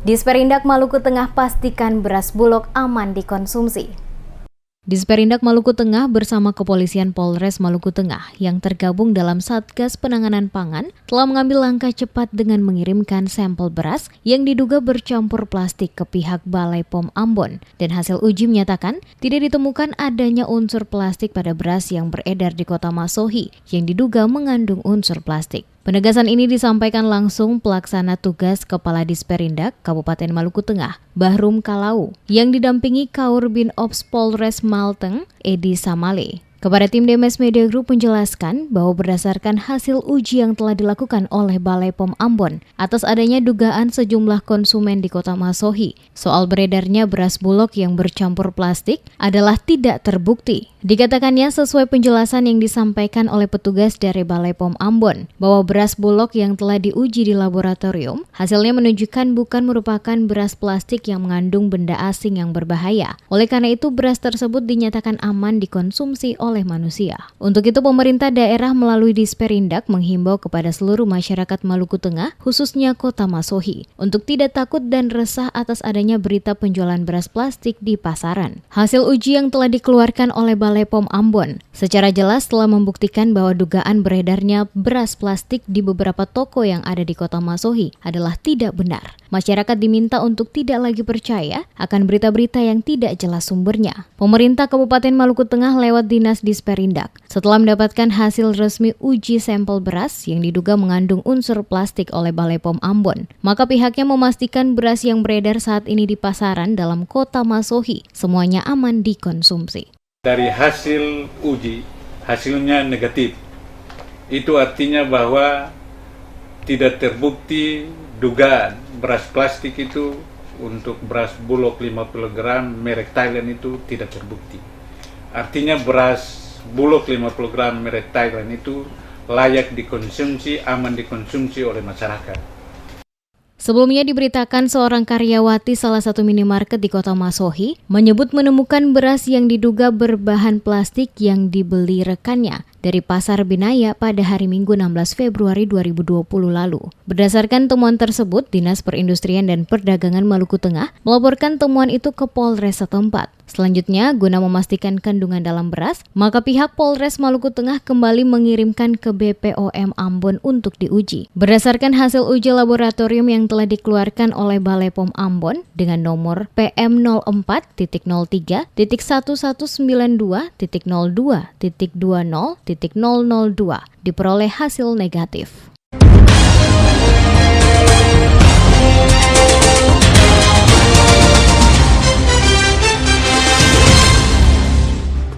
Disperindak Maluku Tengah pastikan beras Bulog aman dikonsumsi. Disperindak Maluku Tengah bersama Kepolisian Polres Maluku Tengah yang tergabung dalam Satgas Penanganan Pangan telah mengambil langkah cepat dengan mengirimkan sampel beras yang diduga bercampur plastik ke pihak Balai POM Ambon, dan hasil uji menyatakan tidak ditemukan adanya unsur plastik pada beras yang beredar di Kota Masohi yang diduga mengandung unsur plastik. Penegasan ini disampaikan langsung pelaksana tugas Kepala Disperindak Kabupaten Maluku Tengah, Bahrum Kalau, yang didampingi Kaurbin Ops Polres Malteng, Edi Samale. Kepada tim DMS Media Group menjelaskan bahwa berdasarkan hasil uji yang telah dilakukan oleh Balai POM Ambon atas adanya dugaan sejumlah konsumen di Kota Masohi soal beredarnya beras Bulog yang bercampur plastik adalah tidak terbukti. Dikatakannya sesuai penjelasan yang disampaikan oleh petugas dari Balai POM Ambon bahwa beras Bulog yang telah diuji di laboratorium hasilnya menunjukkan bukan merupakan beras plastik yang mengandung benda asing yang berbahaya. Oleh karena itu beras tersebut dinyatakan aman dikonsumsi oleh manusia. Untuk itu pemerintah daerah melalui Disperindak menghimbau kepada seluruh masyarakat Maluku Tengah, khususnya Kota Masohi, untuk tidak takut dan resah atas adanya berita penjualan beras plastik di pasaran. Hasil uji yang telah dikeluarkan oleh Balai POM Ambon secara jelas telah membuktikan bahwa dugaan beredarnya beras plastik di beberapa toko yang ada di Kota Masohi adalah tidak benar. Masyarakat diminta untuk tidak lagi percaya akan berita-berita yang tidak jelas sumbernya. Pemerintah Kabupaten Maluku Tengah lewat Dinas Disperindak setelah mendapatkan hasil resmi uji sampel beras yang diduga mengandung unsur plastik oleh Balai POM Ambon, maka pihaknya memastikan beras yang beredar saat ini di pasaran dalam Kota Masohi semuanya aman dikonsumsi. Dari hasil uji, hasilnya negatif. Itu artinya bahwa tidak terbukti dugaan beras plastik itu untuk beras Bulog 50 gram merek Thailand itu tidak terbukti. Artinya beras Bulog 50 gram merek Thailand itu layak dikonsumsi, aman dikonsumsi oleh masyarakat. Sebelumnya diberitakan seorang karyawati salah satu minimarket di Kota Masohi menyebut menemukan beras yang diduga berbahan plastik yang dibeli rekannya dari Pasar Binaya pada hari Minggu 16 Februari 2020 lalu. Berdasarkan temuan tersebut, Dinas Perindustrian dan Perdagangan Maluku Tengah melaporkan temuan itu ke Polres setempat. Selanjutnya, guna memastikan kandungan dalam beras, maka pihak Polres Maluku Tengah kembali mengirimkan ke BPOM Ambon untuk diuji. Berdasarkan hasil uji laboratorium yang telah dikeluarkan oleh Balai POM Ambon dengan nomor PM04.1192.02.0020 diperoleh hasil negatif.